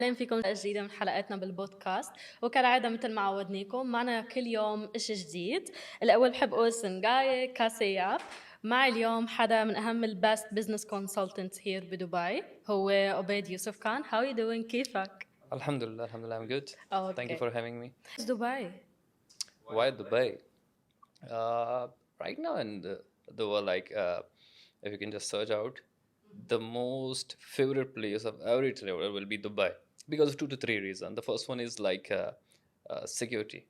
اهلا فيكم حلقة جديدة من حلقاتنا بالبودكاست. وكالعادة مثل ما عودناكم معنا كل يوم إشي جديد. الأول بحب أقول سنغاي كاسياب. معي اليوم حدا من أهم البست بزنس كونسلتنتس هير بدبي، هو عبيد يوسف كان. How are you doing؟ كيفك؟ Alhamdulillah, I'm good. Thank you Okay. for having me. It's Dubai. Why Dubai? Uh, right now in the world, if you can just search out, the most favorite place of every traveler will be Dubai because of two to three reasons. The first one is security.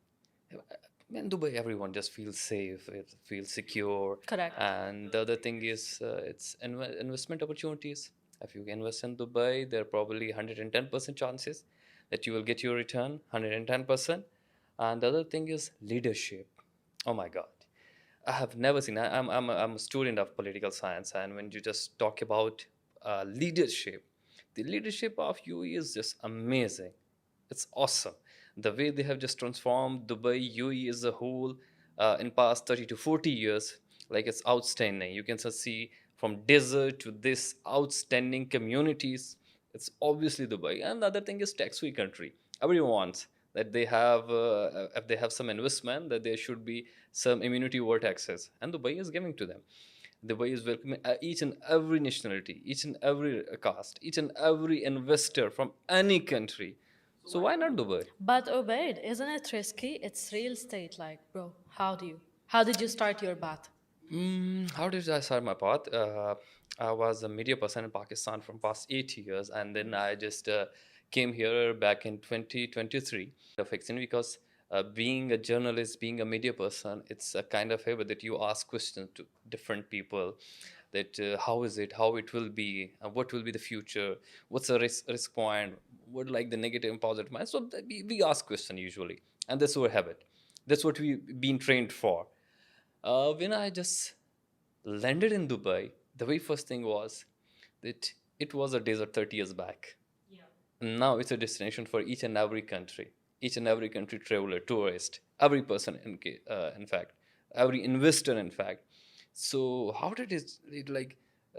In Dubai, everyone just feels safe, it feels secure, Correct. and the other thing is it's investment opportunities. If you invest in Dubai, there are probably 110% chances that you will get your return, 110%. And the other thing is leadership. Oh my God. I have never seen. I'm a student of political science, and when you just talk about leadership, the leadership of UAE is just amazing. It's awesome. The way they have just transformed Dubai, UAE as a whole, in past 30 to 40 years, like it's outstanding. You can just see from desert to this outstanding communities. It's obviously Dubai, and the other thing is tax-free country. Everyone wants that they have, if they have some investment, that there should be some immunity over taxes, and Dubai is giving to them. Dubai is welcoming each and every nationality, each and every caste, each and every investor from any country. So why not Dubai? But Ubaid, isn't it risky? It's real estate, like, bro. How did you start your path? How did I start my path? I was a media person in Pakistan from past 8 years, and then I just came here back in 2023. Fixing because being a journalist, being a media person, it's a kind of favor that you ask questions to different people. That how is it, how it will be, what will be the future, what's the risk point, what like the negative and positive mind. So we ask question usually, and that's our habit. That's what we've been trained for. When I just landed in Dubai, the very first thing was that it was a desert 30 years back. Now it's a destination for each and every country traveler, tourist, every person, in fact, every investor, in fact. So how did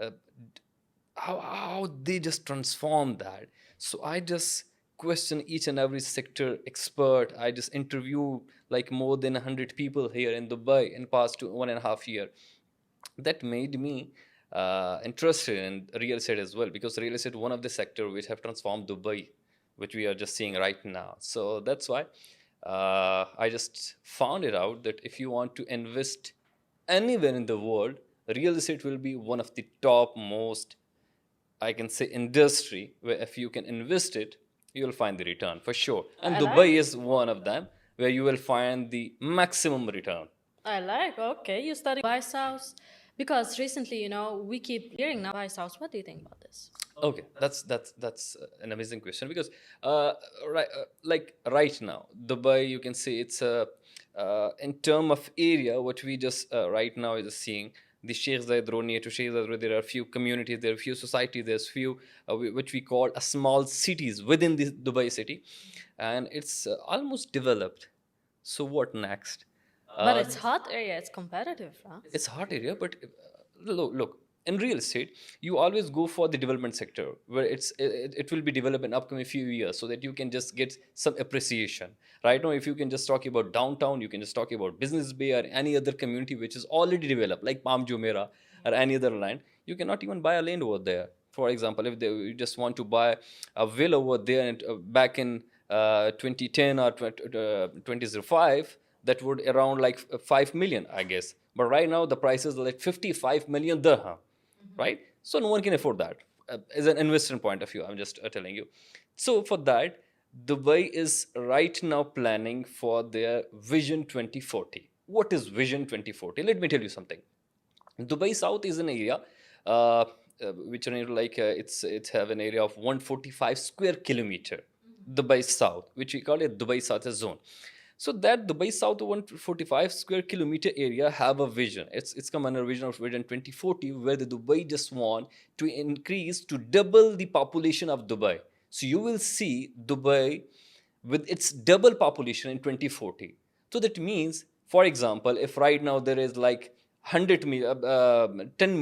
uh, how they just transformed that? So I just question each and every sector expert. I just interview like more than 100 people here in Dubai in past 1.5 year. That made me interested in real estate as well, because real estate one of the sector which have transformed Dubai, which we are just seeing right now. So that's why I just found it out that if you want to invest anywhere in the world, real estate will be one of the top most, I can say, industry where if you can invest it, you will find the return for sure. And I Dubai like. is one of them where you will find the maximum return. I like. Okay, you study Dubai South because recently, we keep hearing now Dubai South. What do you think about this? Okay, that's an amazing question because right now, Dubai, you can say it's a in term of area what we just right now is seeing the Sheikh Zayed Road, near to Sheikh Zayed Road. There are few communities, there are few societies, there's few which we call a small cities within the Dubai city, and it's almost developed. So what next? But it's hot area. It's competitive, huh? It's hot area, but look, in real estate you always go for the development sector where it will be developed in upcoming few years, so that you can just get some appreciation. Right now, if you can just talk about downtown, you can just talk about Business Bay or any other community which is already developed like Palm Jumeirah or any other land. You cannot even buy a land over there. For example, if you just want to buy a villa over there, and back in 2010 or 2005, that would around like 5 million, I guess. But right now the prices are like 55 million dirham, right? So no one can afford that. As an investor point of view, I'm just telling you. So for that, Dubai is right now planning for their Vision 2040. What is Vision 2040? Let me tell you something. Dubai South is an area which are it's have an area of 145 square kilometer. Dubai South, which we call it Dubai South zone. So that Dubai South 145 square kilometer area have a vision. It's come under vision of Vision 2040, where the Dubai just want to increase to double the population of Dubai. So you will see Dubai with its double population in 2040. So that means, for example, if right now there is like 10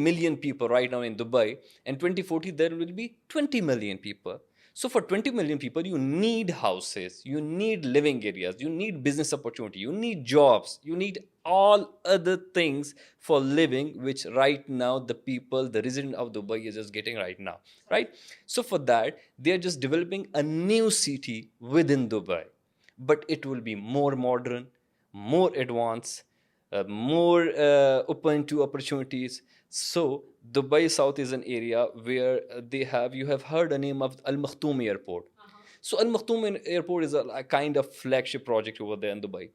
million people right now in Dubai, in 2040 there will be 20 million people. So for 20 million people, you need houses, you need living areas, you need business opportunity, you need jobs, you need all other things for living, which right now the people, the resident of Dubai is just getting right now, right? So for that, they are just developing a new city within Dubai, but it will be more modern, more advanced, more open to opportunities. So Dubai South is an area where they have, you have heard the name of Al Maktoum Airport. So Al Maktoum Airport is a kind of flagship project over there in Dubai.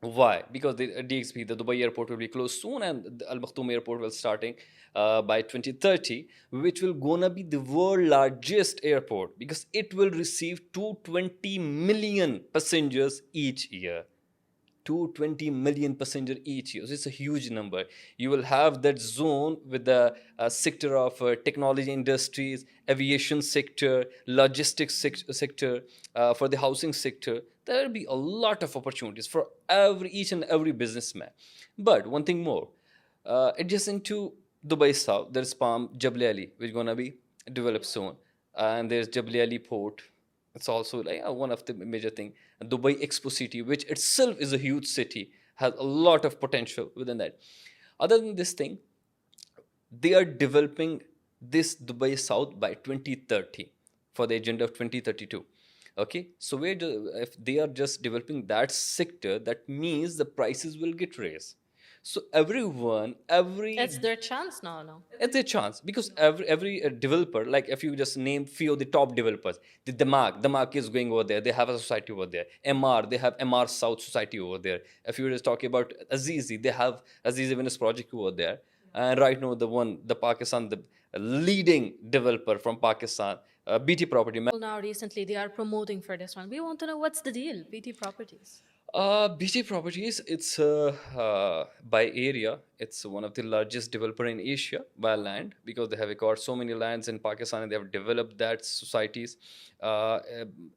Why? Because the DXB, the Dubai airport, will be closed soon, and the Al Maktoum airport will starting by 2030, which will gonna be the world largest airport because it will receive 220 million passengers each year. 220 million passenger each year. So it's a huge number. You will have that zone with the sector of technology industries, aviation sector, logistics sector, for the housing sector. There will be a lot of opportunities for each and every businessman. But one thing more, adjacent to Dubai South, there's Palm Jebel Ali, which is gonna be developed soon, and there's Jebel Ali Port. It's also like one of the major thing. And Dubai Expo City, which itself is a huge city, has a lot of potential within that. Other than this thing, they are developing this Dubai South by 2030 for the agenda of 2032. Okay, so if they are just developing that sector, that means the prices will get raised. So everyone, It's their chance now, no? it's a chance because every developer, like if you just name few of the top developers, the Damak is going over there. They have a society over there. MR, they have MR South Society over there. If you just talk about Azizi, they have Azizi Venice project over there. And right now, the Pakistan, the leading developer from Pakistan, BT Property. Well, now recently they are promoting for this one. We want to know what's the deal, BT Properties. BT Properties, it's by area, it's one of the largest developer in Asia by land because they have acquired so many lands in Pakistan and they have developed that societies. Uh,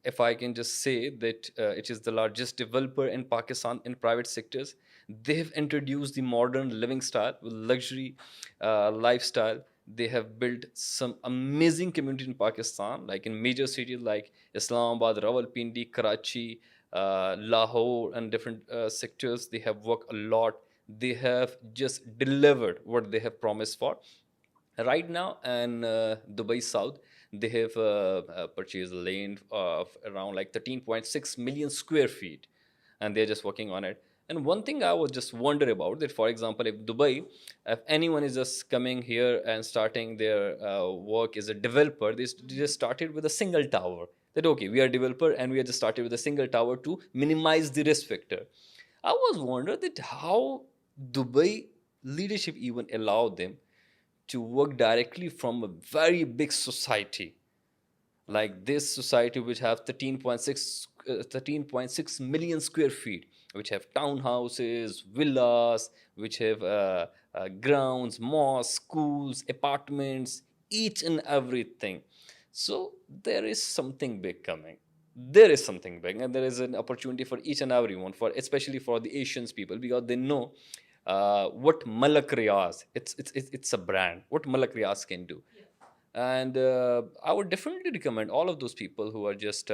if I can just say that it is the largest developer in Pakistan in private sectors. They've introduced the modern living style with luxury lifestyle. They have built some amazing community in Pakistan, like in major cities like Islamabad, Rawalpindi, Karachi, Lahore, and different sectors. They have worked a lot. They have just delivered what they have promised for. Right now, in Dubai South, they have purchased land of around like 13.6 million square feet, and they're just working on it. And one thing I was just wonder about that, for example, if Dubai, if anyone is just coming here and starting their work as a developer, they just started with a single tower. That okay, we are a developer and we are just started with a single tower to minimize the risk factor. I was wondering that how Dubai leadership even allowed them to work directly from a very big society like this society which have 13.6 million square feet, which have townhouses, villas, which have grounds, mosques, schools, apartments, each and everything. So there is something big coming. There is something big, and there is an opportunity for each and everyone, for especially for the Asians people, because they know what Malak Riaz. It's a brand. What Malak Riaz can do, and I would definitely recommend all of those people who are just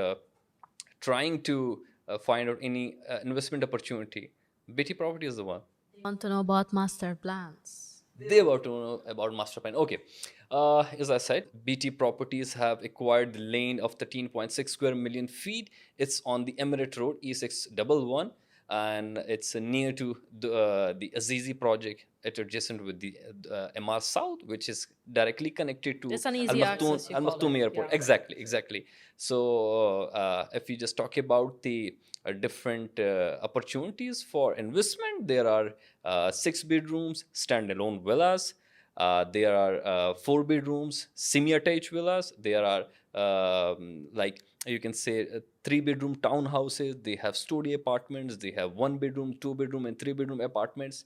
trying to find out any investment opportunity. BT Property is the one. Want to know about master plans. They want to know about master plan. Okay. As I said, BT Properties have acquired the land of 13.6 square million feet. It's on the Emirate Road, E611, and it's near to the Azizi project. It's adjacent with the MR South, which is directly connected to It's an easy access, you Al call Maktoum it. Airport. Yeah. Exactly. So, if you just talk about the different opportunities for investment, there are 6 bedrooms, standalone villas. There are 4 bedrooms, semi-attached villas. There are like you can say 3 bedroom townhouses. They have studio apartments. They have 1 bedroom, 2 bedroom, and 3 bedroom apartments,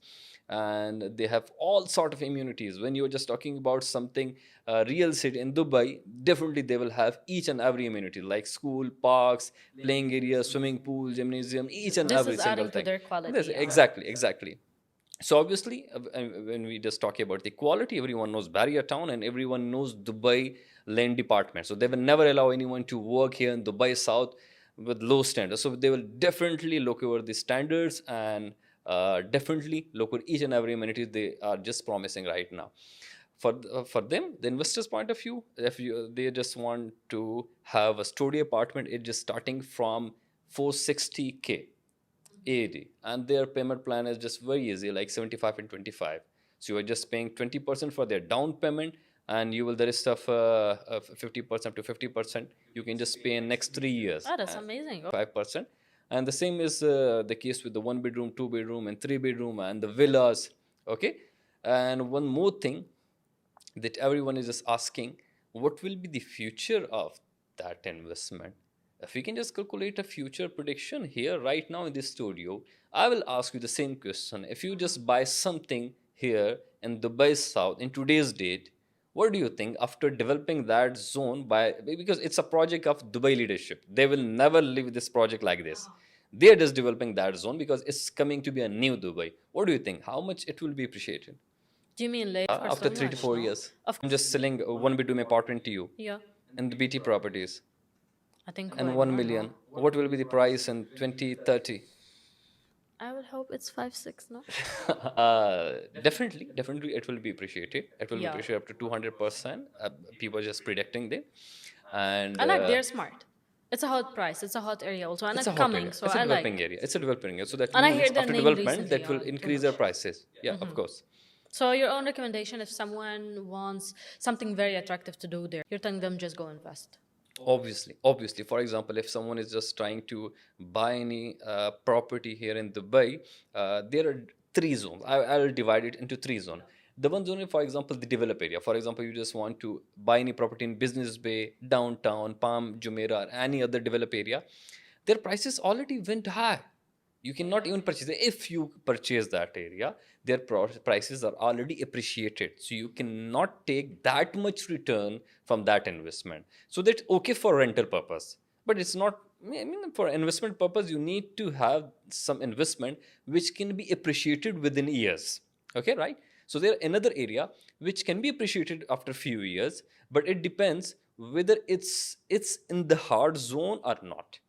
and they have all sort of amenities. When you're just talking about something real estate in Dubai, definitely they will have each and every amenity like school, parks, playing areas, swimming pool, gymnasium, each and This every is single adding to thing. their This, quality. exactly. So obviously, when we just talk about the quality, everyone knows Barrier Town and everyone knows Dubai lane department. So they will never allow anyone to work here in Dubai South with low standards. So they will definitely look over the standards and definitely look over each and every amenity they are just promising right now. For them, the investors' point of view, if they just want to have a studio apartment, it's just starting from 460K AD, and their payment plan is just very easy, like 75 and 25. So you are just paying 20% for their down payment, and you will the rest of 50% to 50%. You can just pay in next 3 years. Oh, that's amazing. 5%. And the same is the case with the 1 bedroom, 2 bedroom, and 3 bedroom, and the villas. Okay. And one more thing that everyone is just asking, what will be the future of that investment? If we can just calculate a future prediction here right now in this studio, I will ask you the same question. If you just buy something here in Dubai South in today's date, what do you think after developing that zone by, because it's a project of Dubai leadership. They will never leave this project like this. They are just developing that zone because it's coming to be a new Dubai. What do you think? How much it will be appreciated? Do you mean late? After 3 to 4 years, I'm just selling 1 bedroom apartment to you Yeah, in the BT properties I think and way 1 more, million. no? What will be the price in 2030? I would hope it's 5, 6, no? Definitely, it will be appreciated. It will be Yeah. appreciated up to 200%. People are just predicting it, and I like they're smart. It's a hot price. It's a hot area also, and it's it's a hot coming. area. So It's a I developing like. area. It's a developing area. So that And I hear means their after name development, recently that will on too increase their much. prices. Yeah, of course. So your own recommendation, if someone wants something very attractive to do there, you're telling them just go invest. Obviously, for example, if someone is just trying to buy any property here in Dubai, there are three zones. I'll divide it into three zones. The one zone is, for example, the develop area. For example, you just want to buy any property in Business Bay, downtown, Palm Jumeirah, or any other develop area. Their prices already went high. You cannot even purchase it. If you purchase that area, their prices are already appreciated, so you cannot take that much return from that investment. So that's okay for rental purpose, but it's not. I mean, for investment purpose, you need to have some investment which can be appreciated within years. Okay, right? So there another area which can be appreciated after few years, but it depends whether it's in the hard zone or not.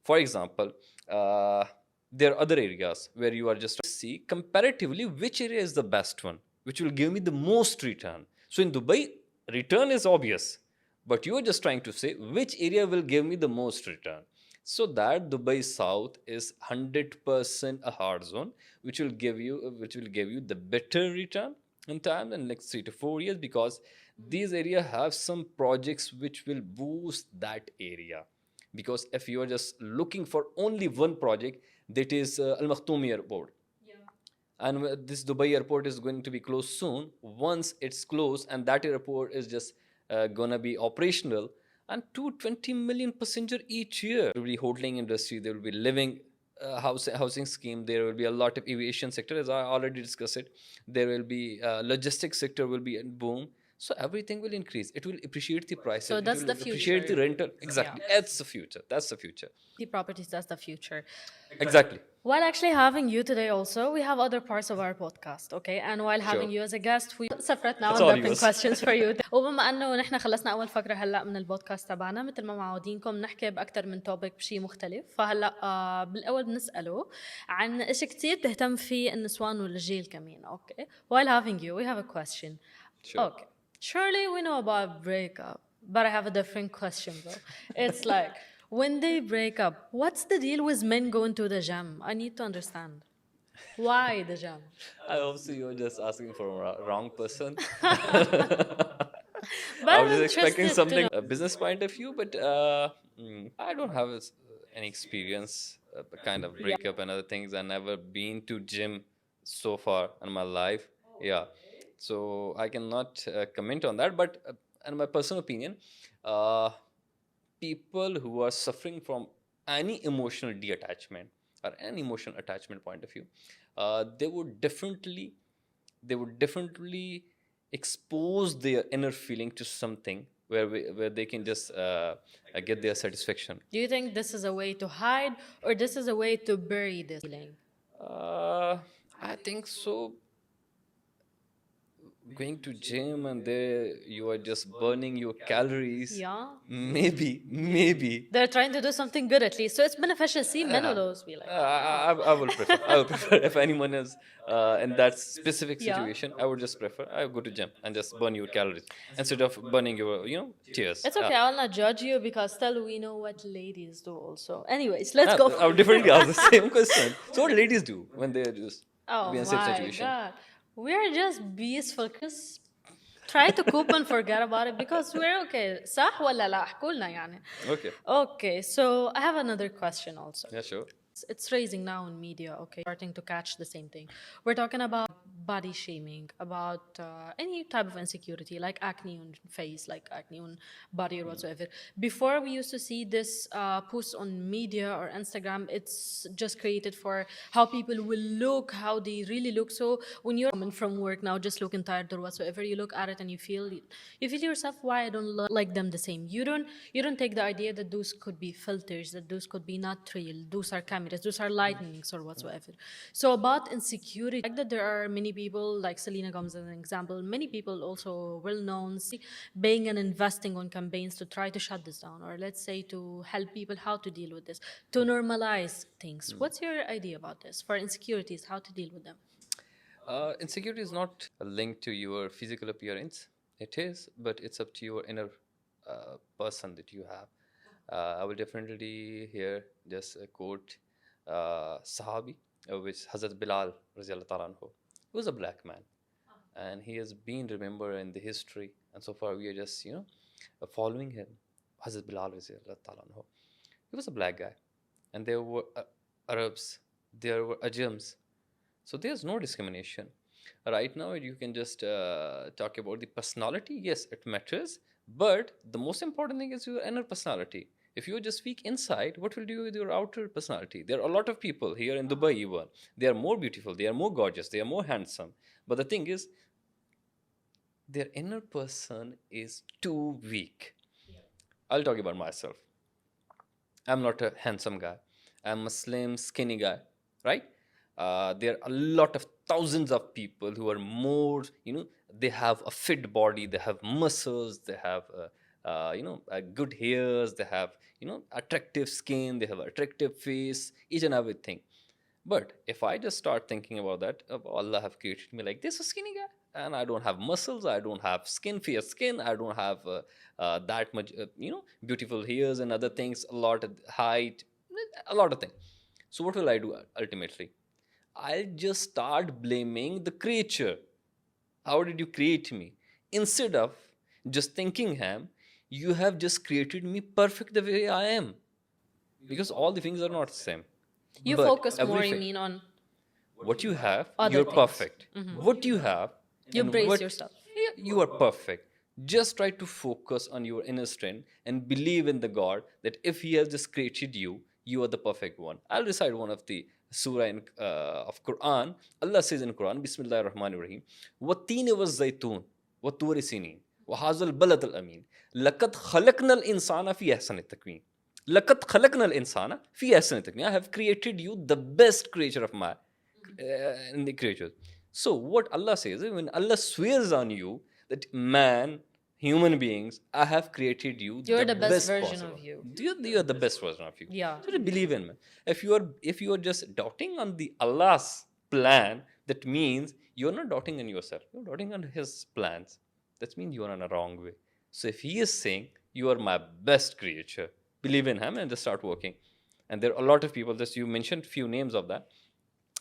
For example, uh, there are other areas where you are just see comparatively which area is the best one, which will give me the most return. So in Dubai, return is obvious, but you are just trying to say which area will give me the most return. So that Dubai South is 100% a hard zone, which will give you the better return in time in next 3 to 4 years, because these area have some projects which will boost that area. Because if you are just looking for only one project, that is Al Maktoum Airport, and this Dubai airport is going to be closed soon. Once it's closed and that airport is just gonna be operational, and 220 million passenger each year, there will be hoteling industry, there will be living housing scheme, there will be a lot of aviation sector, as I already discussed it. There will be logistics sector will be in boom. So everything will increase. It will appreciate the prices. So that's it the will appreciate the future. rental. Exactly. That's the future. That's the future. The properties, that's the future. Exactly. While actually having you today also, we have other parts of our podcast, okay? And while having Sure. you as a guest, we سفرتنا It's on all wrapping yours. questions for you. وبما انه نحن خلصنا اول فقره هلا من البودكاست تبعنا، مثل ما معودينكم نحكي باكثر من توبيك بشيء مختلف. فهلا بالاول بنساله عن شيء كثير بتهتم فيه النسوان والرجال كمان، اوكي؟ While having you, we have a question. Sure. Okay. Surely we know about breakup, but I have a different question though. It's like when they break up, what's the deal with men going to the gym? I need to understand. Why the gym? I hope so you're just asking for a wrong person. But I I'm was just expecting interested to something know. a business point of view, but I don't have any experience, kind of breakup and other things. I never been to gym so far in my life. Yeah, so I cannot comment on that. But in my personal opinion, uh, people who are suffering from any emotional detachment or any emotional attachment point of view, they would definitely expose their inner feeling to something where they can just get their satisfaction. Do you think this is a way to hide or this is a way to bury this feeling? uh, I think so. going to gym and there you are just burning your calories. Yeah. Maybe. They're trying to do something good at least. So it's beneficial. See, men will always be like, I will prefer. I will prefer if anyone is in that specific yeah. situation. I would just prefer I would go to gym and just burn your calories instead of burning your tears. It's okay. I'll not judge you because still we know what ladies do also. Anyways, let's go. I would definitely ask the same question. So what ladies do when they just Oh be in a safe my situation? God. We're just peaceful. Just try to cope and forget about it because we're okay. صح ولا لا؟ احكوا لنا يعني. Okay. Okay, so I have another question also. Yeah, sure. It's raising now in media, okay, starting to catch the same thing. We're talking about body shaming, about any type of insecurity, like acne on face, like acne on body or whatsoever. Before we used to see this posts on media or Instagram, it's just created for how people will look, how they really look. So when you're coming from work now, just looking tired or whatsoever, you look at it and you feel yourself, why I don't like them the same. You don't take the idea that those could be filters, that those could be not real, those are cameras, those are lightnings or whatsoever. So about insecurity, like that there are many people like Selena Gomez as an example, many people also well known paying and investing on campaigns to try to shut this down, or let's say to help people how to deal with this, to normalize things. What's your idea about this for insecurities, how to deal with them? Insecurity is not linked to your physical appearance. It is, but it's up to your inner person that you have. I will definitely here just quote Sahabi, which Hazrat Bilal Raziyallahu ta'ala anhu. He was a black man, and he has been remembered in the history. And so far, we are just following him. Hazrat Bilal Raziyallahu ta'ala anhu. He was a black guy, and there were Arabs, there were Ajams, so there's no discrimination. Right now, you can just talk about the personality. Yes, it matters, but the most important thing is your inner personality. If you just speak inside, what will you do with your outer personality? There are a lot of people here in Dubai, even. They are more beautiful, they are more gorgeous, they are more handsome. But the thing is, their inner person is too weak. I'll talk about myself. I'm not a handsome guy. I'm a slim, skinny guy, right? There are a lot of thousands of people who are more, they have a fit body, they have muscles, they have, good hairs, they have, attractive skin, they have attractive face, each and everything. But if I just start thinking about that, Allah have created me like this, a skinny guy, and I don't have muscles, I don't have fair skin, I don't have that much, beautiful hairs and other things, a lot of height, a lot of things. So what will I do ultimately? I'll just start blaming the creature. How did you create me? Instead of just thinking, Ham, you have just created me perfect the way I am. Because all the things are not the same. You But focus more, you everything, mean, on what you have, other you're things. perfect. What you have, You and brace what yourself. yeah, you are perfect. Just try to focus on your inner strength and believe in the God that if He has just created you, you are the perfect one. I'll recite one of the surah of Quran. Allah says in Quran, Bismillah ar-Rahman ar-Rahim, وَالتِّينِ وَالزَّيْتُونِ وَالطُّورِ سِينِينَ وَهَذَا الْبَلَدِ الْأَمِينَ لَقَدْ خَلَقْنَا الْإِنسَانَ فِي أَحْسَنِ التَّقْوِيمِ لَقَدْ خَلَقْنَا الْإِنسَانَ فِي أَحْسَنِ التَّقْوِيمِ. I have created you the best creature of my in the creatures. So what Allah says, when Allah swears on you that man, human beings, I have created you You're the the best version possible. of you. You are the best version of you. Yeah. So to believe in me. If you are just doubting on the Allah's plan, that means you're not doubting on yourself. You're doubting on His plans. That means you are on a wrong way. So if He is saying you are my best creature, believe in Him and just start working. And there are a lot of people. Just you mentioned few names of that.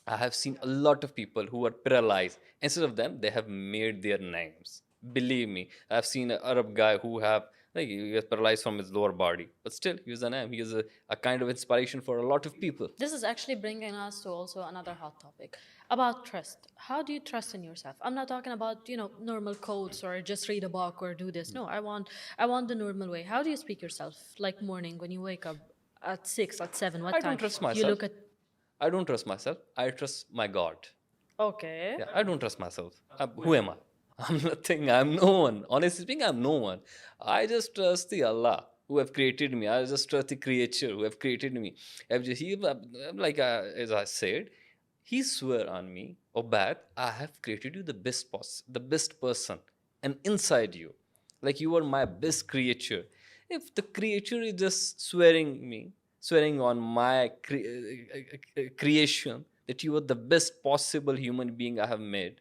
I have seen a lot of people who are paralyzed. Instead of them, they have made their names. Believe me, I've seen an Arab guy who have like he is paralyzed from his lower body, but still he is a name. He is a kind of inspiration for a lot of people. This is actually bringing us to also another hot topic about trust. How do you trust in yourself? I'm not talking about, normal codes or just read a book or do this. No, I want the normal way. How do you speak yourself? Like morning when you wake up at 6, at 7, what I time? don't trust You myself. look at I don't trust myself. I trust my God. okay. Yeah, I don't trust myself. Who am I? I'm nothing. I'm no one. Honestly speaking, I'm no one. I just trust the Allah who have created me. I just trust the creature who have created me. Like as I said, he swear on me, Obad, I have created you the best person, and inside you, like you are my best creature. If the creature is just swearing on my creation that you are the best possible human being I have made,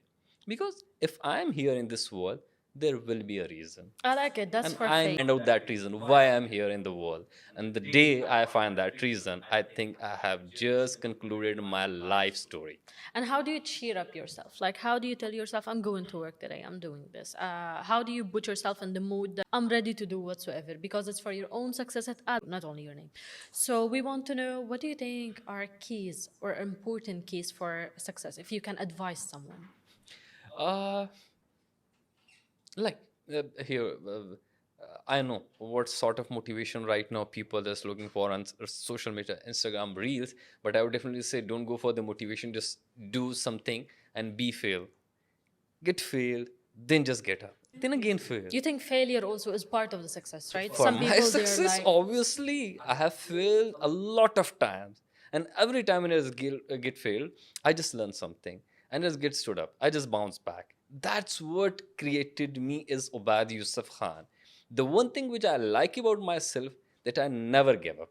because if I am here in this world, there will be a reason, I like it. That's and for I faith. find out that reason why I'm here in the world. And the day I find that reason, I think I have just concluded my life story. And how do you cheer up yourself? Like, how do you tell yourself, I'm going to work today, I'm doing this? How do you put yourself in the mood that I'm ready to do whatsoever? Because it's for your own success, not only your name. So, we want to know, what do you think are keys or important keys for success, if you can advise someone? Uh, like here, I know what sort of motivation right now people just looking for on social media, Instagram reels. But I would definitely say don't go for the motivation. Just do something and be fail. Get failed, then just get up. Then again fail. You think failure also is part of the success, right? For Some my people, they're success, like, obviously, I have failed a lot of times. And every time when I just get failed, I just learn something and just get stood up. I just bounce back. That's what created me is Obad Yusuf Khan. The one thing which I like about myself that I never give up.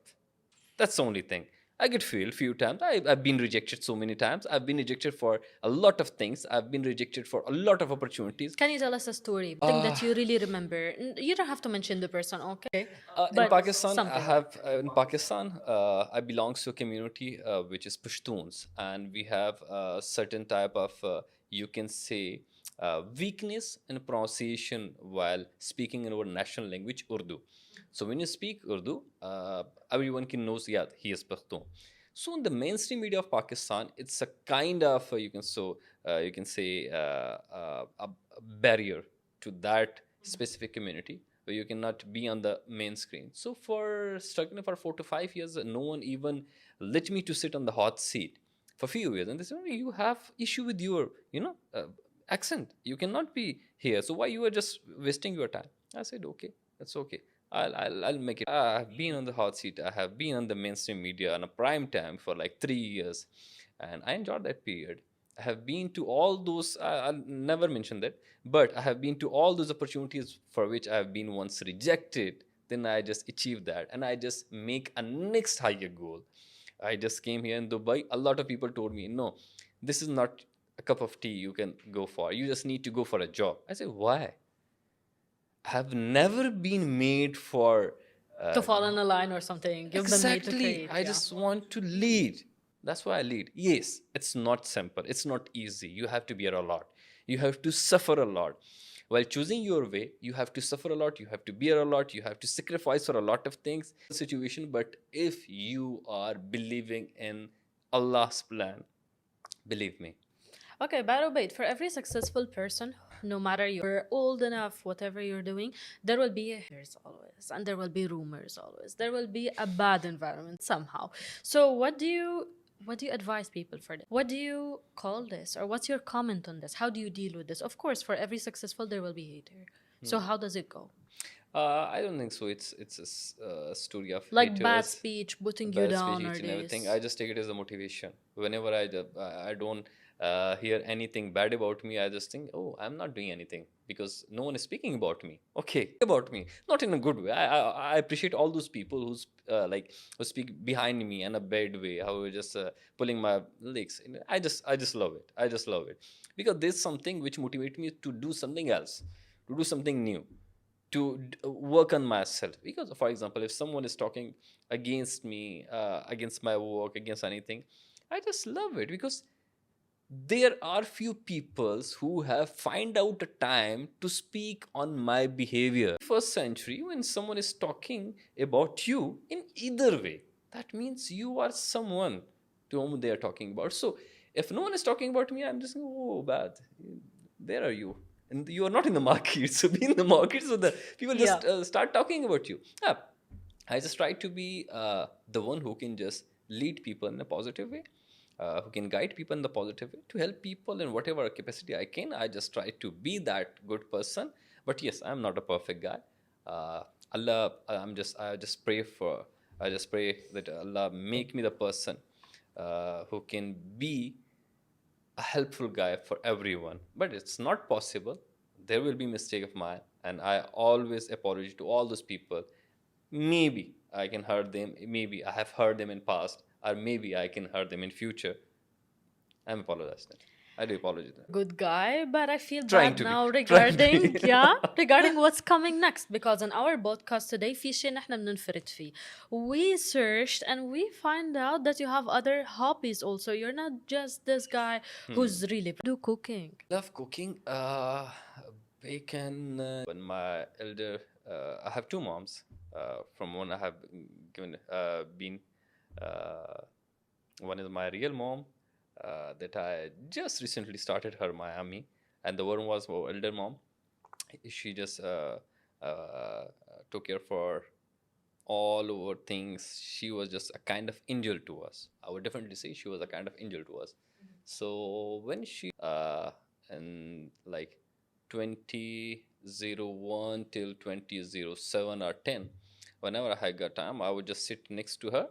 That's the only thing. I get failed few times. I've been rejected so many times. I've been rejected for a lot of things. I've been rejected for a lot of opportunities. can you tell us a story, thing that you really remember? You don't have to mention the person, okay? In But Pakistan, I something. have in Pakistan, I belong to a community which is Pashtuns, and we have a certain type of you can say weakness in pronunciation while speaking in our national language, Urdu. So when you speak Urdu, everyone can knows yeah he is Pashtun. So in the mainstream media of Pakistan, it's a kind of you can say a barrier to that specific community where you cannot be on the main screen. So for struggling for 4 to 5 years, no one even let me to sit on the hot seat for few years. And they said, "Oh, you have issue with your, accent. You cannot be here. So why you are just wasting your time?" I said, "Okay, that's okay. I'll make it." I have been on the hot seat. I have been on the mainstream media on a prime time for like 3 years, and I enjoyed that period. I have been to all those. I'll never mention that, but I have been to all those opportunities for which I have been once rejected. Then I just achieve that, and I just make a next higher goal. I just came here in Dubai. A lot of people told me, "No, this is not a cup of tea you can go for. You just need to go for a job." I said, "Why? I have never been made for To fall in a line or something. You've been made to exactly. create, I yeah. just want to lead. That's why I lead. Yes, it's not simple. It's not easy. You have to bear a lot. You have to suffer a lot. While choosing your way, you have to suffer a lot. You have to bear a lot. You have to sacrifice for a lot of things. Situation, but if you are believing in Allah's plan, believe me. Okay, by the way, for every successful person, no matter you're old enough, whatever you're doing, there will be haters always, and there will be rumors always. There will be a bad environment somehow. So, what do you advise people for this? What do you call this, or what's your comment on this? How do you deal with this? Of course, for every successful, there will be hater. So, how does it go? I don't think so. It's a story of Like bad haters, speech, putting you bad speech, down, or each and everything. this. I just take it as a motivation. Whenever I don't hear anything bad about me, I just think, oh, I'm not doing anything because no one is speaking about me. Okay, about me, not in a good way. I appreciate all those people who speak behind me in a bad way. How are just pulling my legs. I just love it. I just love it because there's something which motivates me to do something else, to do something new, to work on myself. Because for example, if someone is talking against me, against my work, against anything, I just love it because there are few peoples who have find out a time to speak on my behavior. First century, when someone is talking about you in either way, that means you are someone to whom they are talking about. So if no one is talking about me, I'm just going, oh bad, where are you? And you are not in the market. So be in the market so the people Yeah. just start talking about you. I just try to be the one who can just lead people in a positive way, who can guide people in the positive way, to help people in whatever capacity I can. I just try to be that good person. But yes, I'm not a perfect guy. Allah, I just pray that Allah make me the person who can be a helpful guy for everyone, but it's not possible. There will be mistake of mine, and I always apologize to all those people. Maybe I can hurt them, maybe I have hurt them in past, or maybe I can hurt them in future. I'm apologizing. I do apologize. Good guy, but I feel Trying bad to be. now Trying to regarding be. regarding what's coming next, because in our podcast today في شيء نحن بننفرد فيه. We searched and we find out that you have other hobbies also. You're not just this guy who's really do cooking. Love cooking. Bacon. When my elder, I have two moms. From one I have given been. Uh, One is my real mom, that I just recently started her Miami, and the one was my elder mom. She just took care for all over things. She was just a kind of angel to us. I would definitely say she was a kind of angel to us. So when she in like 2001 till 2007 or 10, whenever I got time, I would just sit next to her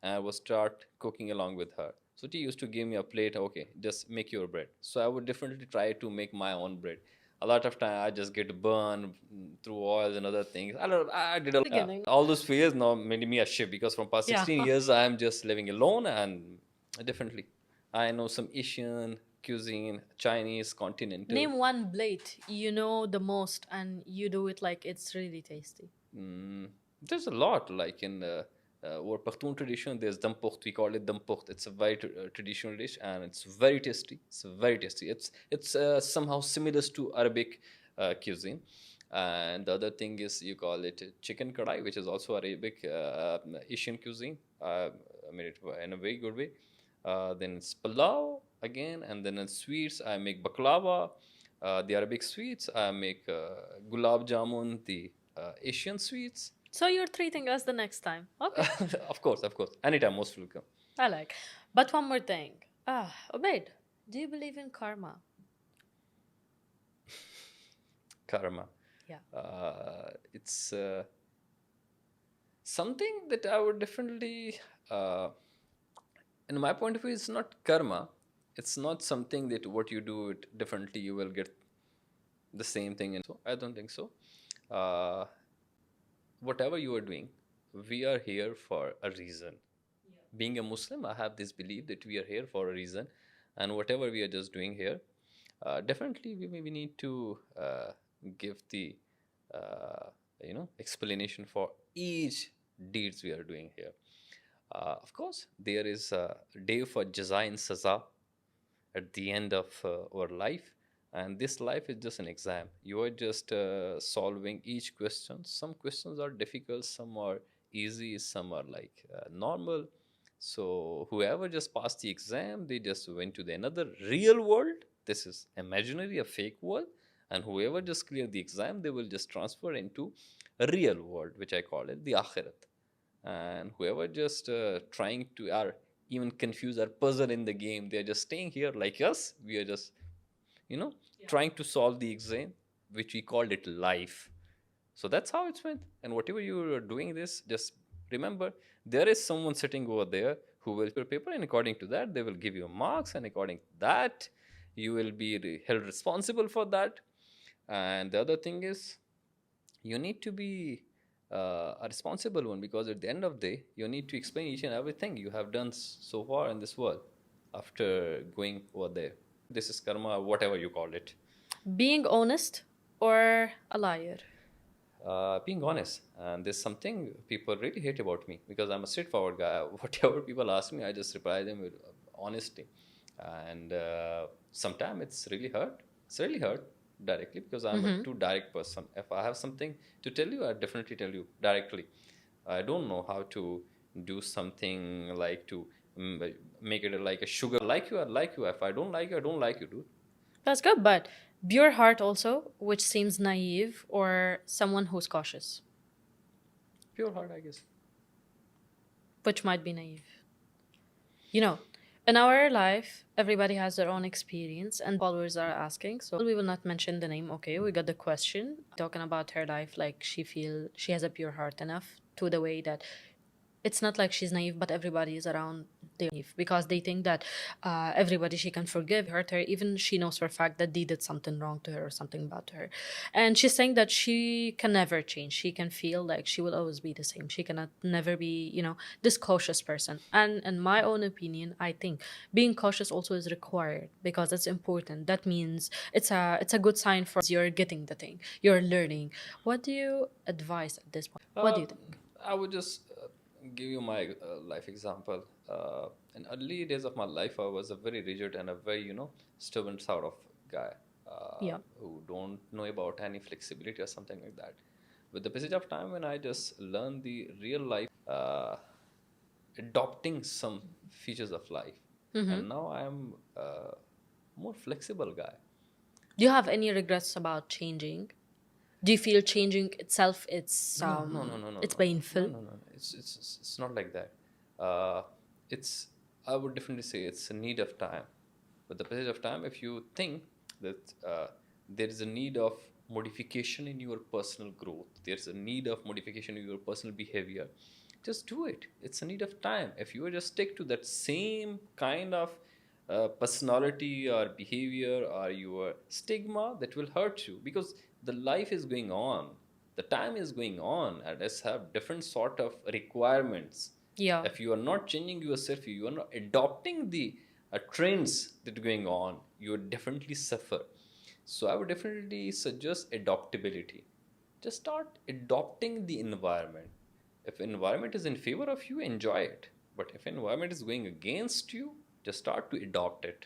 and I would start cooking along with her. So she used to give me a plate. Okay, just make your bread. So I would definitely try to make my own bread. A lot of time I just get burned through oils and other things. I don't. I did Beginning. all those fears now made me a shift, because from past Yeah. 16 years I'm just living alone, and definitely I know some Asian cuisine, Chinese, continental. Name one plate you know the most and you do it like it's really tasty. There's a lot, like in our Pakhtun tradition. There's dampocht. We call it dampocht. It's a very traditional dish, and it's very tasty. It's very tasty. It's somehow similar to Arabic cuisine. And the other thing is you call it chicken kadai, which is also Arabic Asian cuisine. I made it in a very good way. Then it's palau again, and then in sweets I make baklava. The Arabic sweets I make gulab jamun, the Asian sweets. So you're treating us the next time. Okay. Of course, of course. Anytime, most welcome. I like. But one more thing. Obaid, do you believe in karma? Karma. Yeah. It's something that I would definitely, in my point of view, it's not karma. It's not something that what you do it differently, you will get the same thing. And so I don't think so. Whatever you are doing, we are here for a reason. Being a Muslim, I have this belief that we are here for a reason, and whatever we are just doing here, definitely we need to give the explanation for each deeds we are doing here. Of course, there is a day for jaza and saza at the end of our life, and this life is just an exam. You are just solving each question. Some questions are difficult, some are easy, some are like normal. So whoever just passed the exam, they just went to the another real world. This is imaginary, a fake world. And whoever just cleared the exam, they will just transfer into a real world, which I call it the akhirat. And whoever just trying to are even confused or puzzled in the game, they're just staying here like us. We are just trying to solve the exam, which we called it life. So that's how it's went. And whatever you are doing this, just remember there is someone sitting over there who will your paper, and according to that, they will give you marks, and according to that, you will be held responsible for that. And the other thing is, you need to be a responsible one, because at the end of the day, you need to explain each and everything you have done so far in this world after going over there. This is karma, whatever you call it. Being honest or a liar? Being honest, and there's something people really hate about me, because I'm a straightforward guy. Whatever people ask me, I just reply them with honesty, and sometimes it's really hurt. It's really hurt directly, because I'm a too direct person. If I have something to tell you, I definitely tell you directly. I don't know how to do something like to make it like a sugar. Like you, I like you. If I don't like you, I don't like you, dude. That's good, but pure heart also, which seems naive, or someone who's cautious, Pure heart, I guess. which might be naive. You know, in our life, everybody has their own experience, and followers are asking. So we will not mention the name. Okay, we got the question talking about her life, like she has a pure heart enough to the way that it's not like she's naive, but everybody is around they leave because they think that everybody she can forgive hurt her, even she knows for a fact that they did something wrong to her or something bad to her. And she's saying that she can never change. She can feel like she will always be the same. She cannot never be, this cautious person. And in my own opinion, I think being cautious also is required because it's important. That means it's a good sign for you're getting the thing, you're learning. What do you advise at this point? What do Uh, you think? I would just give you my life example. In early days of my life, I was a very rigid and a very, stubborn sort of guy Yeah. who don't know about any flexibility or something like that. With the passage of time, when I just learned the real life, adopting some features of life, Mm-hmm. and now I am a more flexible guy. Do you have any regrets about changing? Do you feel changing itself No, no, no, no, no, it's no, no, painful? no, no. It's not like that. Uh, it's I would definitely say it's a need of time. With the passage of time, if you think that there is a need of modification in your personal growth, there's a need of modification in your personal behavior, just do it. It's a need of time. If you just stick to that same kind of personality or behavior or your stigma, that will hurt you because the life is going on, the time is going on, and us have different sort of requirements. Yeah. If you are not changing yourself, you are not adopting the trends that are going on, you would definitely suffer. So I would definitely suggest adaptability. Just start adopting the environment. If environment is in favor of you, enjoy it. But if environment is going against you, just start to adopt it.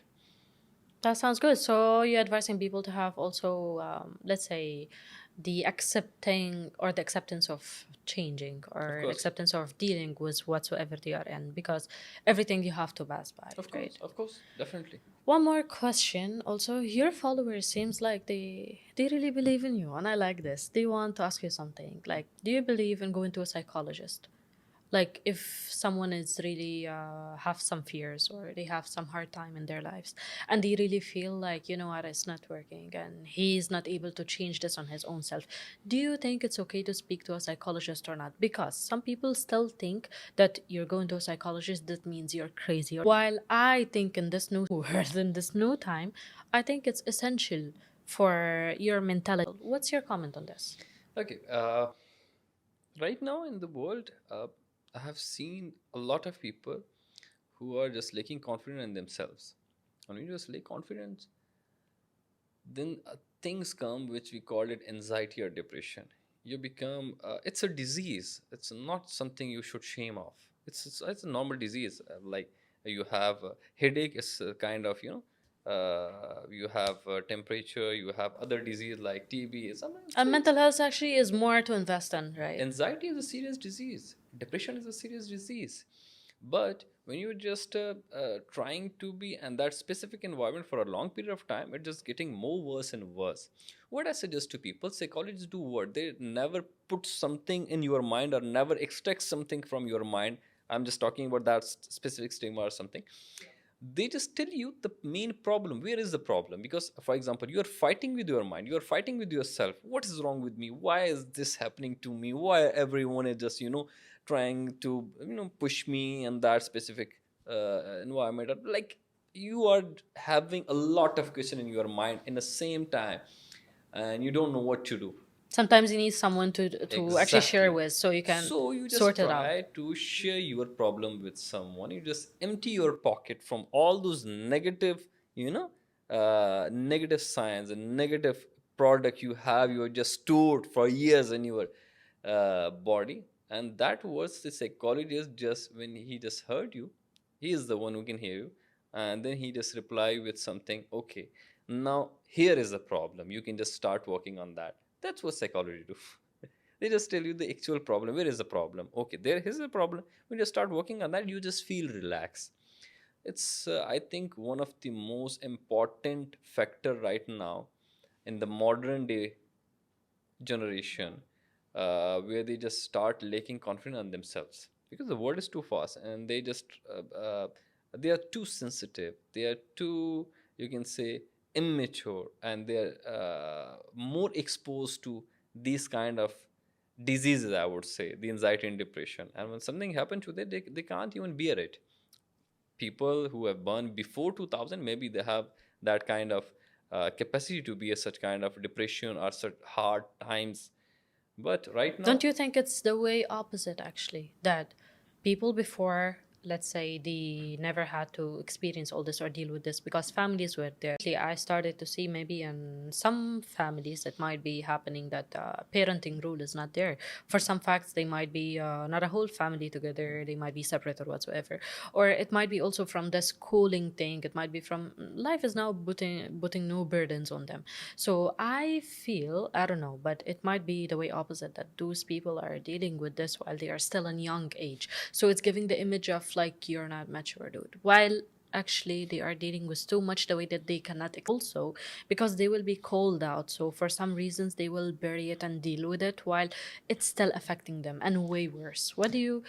That sounds good. So you're advising people to have also, let's say, the accepting or the acceptance of changing Of or the course, acceptance of dealing with whatsoever they are in, because everything you have to pass by, right? of course, definitely. One more question. Also, your followers seems like they really believe in you, and I like this. They want to ask you something. Like, do you believe in going to a psychologist? Like, if someone is really have some fears or they have some hard time in their lives, and they really feel like, what, it's not working, and he's not able to change this on his own self, do you think it's okay to speak to a psychologist or not? Because some people still think that you're going to a psychologist, that means you're crazy. While I think in this new world, in this new time, I think it's essential for your mentality. What's your comment on this? Okay, right now in the world, I have seen a lot of people who are just lacking confidence in themselves. And when you just lack confidence, then things come which we call it anxiety or depression. You become it's a disease. It's not something you should shame off. It's a normal disease. Like you have a headache, it's a kind of you have temperature, you have other disease like TB. And It's mental health actually is more to invest in, right? anxiety is a serious disease, depression is a serious disease. But when you're just trying to be in that specific environment for a long period of time, it's just getting more worse and worse. What I suggest to people, psychologists do what they never put something in your mind or never extract something from your mind. I'm just talking about that specific stigma or something. They just tell you the main problem. Where is the problem? Because for example, you are fighting with your mind, you are fighting with yourself. What is wrong with me? Why is this happening to me? Why everyone is just trying to push me in that specific environment? Like, you are having a lot of question in your mind in the same time, and you don't know what to do. Sometimes you need someone to actually share Exactly. with so you can So you just sort it out. try to share your problem with someone. You just empty your pocket from all those negative, negative signs and negative product you have. You are just stored for years in your body. And that was the psychologist. Just when he just heard you, he is the one who can hear you, and then he just reply with something. Okay, now here is the problem. You can just start working on that. That's what psychology do. They just tell you the actual problem. Where is the problem? Okay, there is a problem. When you start working on that, you just feel relaxed. It's I think one of the most important factor right now in the modern day generation, where they just start lacking confidence on themselves because the world is too fast, and they just they are too sensitive, they are too, you can say, immature, and they're more exposed to these kind of diseases, I would say, the anxiety and depression. And when something happens to them, they can't even bear it. people who have born before 2000, maybe they have that kind of capacity to be a such kind of depression or such hard times. But right Don't now, you think it's the way opposite actually? That people before, let's say, they never had to experience all this or deal with this because families were there. I started to see maybe in some families it might be happening that parenting rule is not there. For some facts, they might be not a whole family together, they might be separate or whatsoever. Or it might be also from the schooling thing, it might be from life is now putting no burdens on them. So I feel, I don't know, but it might be the way opposite that those people are dealing with this while they are still in young age. So it's giving the image of like you're not mature, dude. While actually they are dealing with too much the way that they cannot also because they will be called out. So for some reasons they will bury it and deal with it while it's still affecting them and way worse. What do you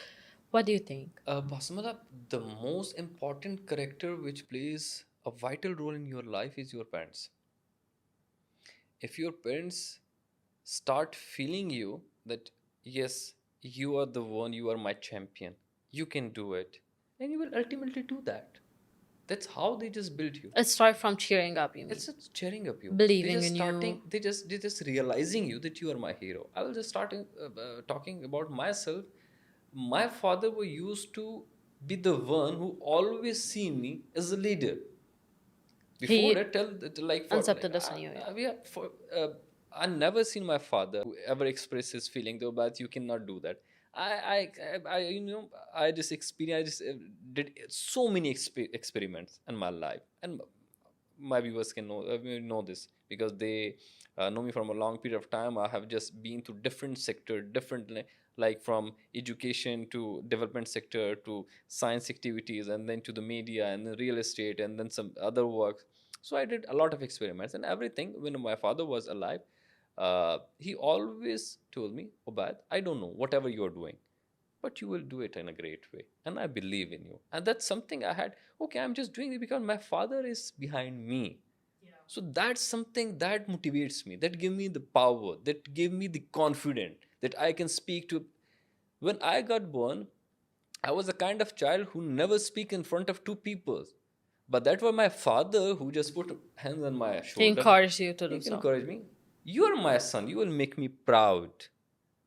think? Basmala, the most important character which plays a vital role in your life is your parents. If your parents start feeling you that yes, you are the one, you are my champion, you can do it, and you will ultimately do that. That's how they just build you. It starts from cheering up, you mean? It's just cheering up you. They Believing just in starting. you. They just realizing you that you are my hero. I will just starting talking about myself. My father was used to be the one who always see me as a leader. Before He that, like for like accepted this in you, yeah. we are, for I never seen my father who ever express his feeling though, but you cannot do that. I just experienced, I just did so many experiments in my life, and my viewers can know this because they know me from a long period of time. I have just been to different sector, different like from education to development sector to science activities, and then to the media and the real estate and then some other work. So I did a lot of experiments and everything. When my father was alive, he always told me, Obad, I don't know whatever you're doing, but you will do it in a great way, and I believe in you. And that's something I had. Okay, I'm just doing it because my father is behind me. So that's something that motivates me, that give me the power, that give me the confidence that I can speak to. When I got born, I was a kind of child who never speak in front of two people. But that was my father who just put hands on my He shoulder. encouraged you to He do so. encouraged me. You are my son. You will make me proud.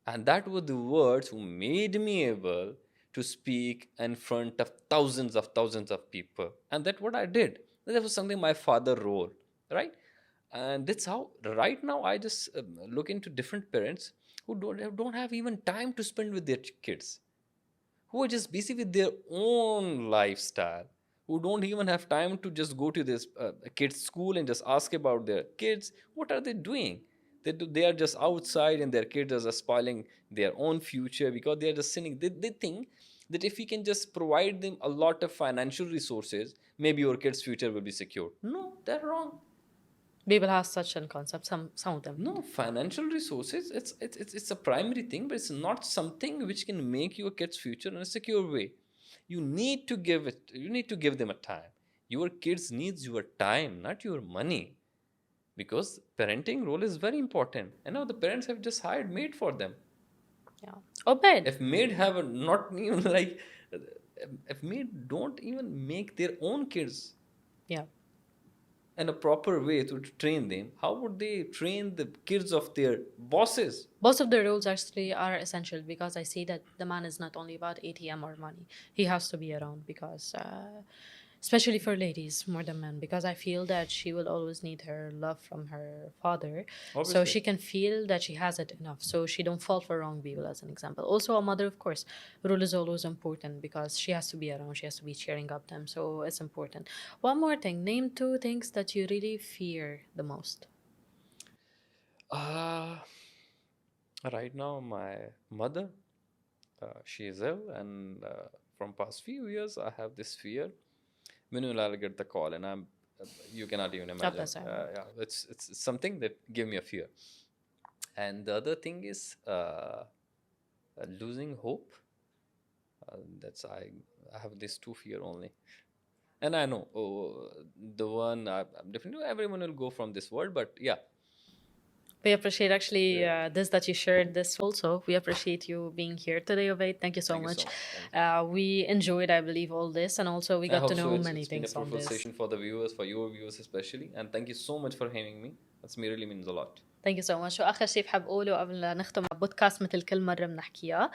And that were the words who made me able to speak in front of thousands of people. And that's what I did. That was something my father wrote, right? And that's how right now I just look into different parents who don't have even time to spend with their kids, who are just busy with their own lifestyle, who don't even have time to just go to this kids school and just ask about their kids what are they doing. They are just outside and their kids are just spoiling their own future because they are just sinning. They think that if we can just provide them a lot of financial resources, maybe your kids future will be secure. No, they're wrong. People have such a concept, some of them. No, financial resources, it's a primary thing, but it's not something which can make your kid's future in a secure way. You need to give them a time. Your kids needs your time, not your money. Because parenting role is very important. And now the parents have just hired maid for them. Yeah. Obed. If maid have a, not even like if maid don't even make their own kids Yeah. in a proper way to train them, how would they train the kids of their bosses? Both of the roles actually are essential because I see that the man is not only about ATM or money. He has to be around because, especially for ladies more than men, because I feel that she will always need her love from her father, so Obviously. she can feel that she has it enough, so she don't fall for wrong people. As an example, also a mother, of course, role is always important because she has to be around, she has to be cheering up them, so it's important. One more thing, name two things that you really fear the most. Uh, right now, my mother, she is ill, and from past few years, I have this fear. When will I get the call? And you cannot even God imagine. bless her. Yeah, it's something that gave me a fear. And the other thing is losing hope. That's I have this two fear only. And I know, the one I'm definitely everyone will go from this word, but yeah, We appreciate actually Yeah. this that you shared this also. We appreciate you being here today, Obaid. Thank you so Thank you much. so much. Thank you. We enjoyed, I believe, all this, and also we I got to hope know so. many It's been a things on fruitful this. session for the viewers, for your viewers especially. And thank you so much for having me. That's me really means a lot. ثانك يو سو ماتش. واخر شيء بحب اقوله قبل لا نختم البودكاست مثل كل مره بنحكيها،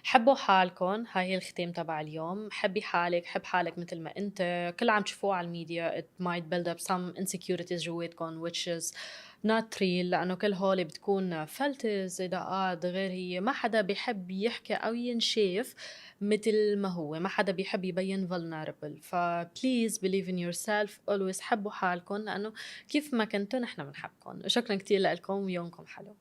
حبوا حالكم. هاي هي الختام تبع اليوم. حبي حالك، حب حالك مثل ما انت. كل عم تشوفوه على الميديا it might build up some insecurities جواتكم which is not real، لانه كل هول بتكون فلتز اداءات غير هي. ما حدا بيحب يحكي او ينشاف مثل ما هو، ما حدا بيحب يبين vulnerable. ف please believe in yourself always. حبوا حالكم لانه كيف ما كنتوا نحن بنحبكم. شكرا كتير لكم ويومكم حلو.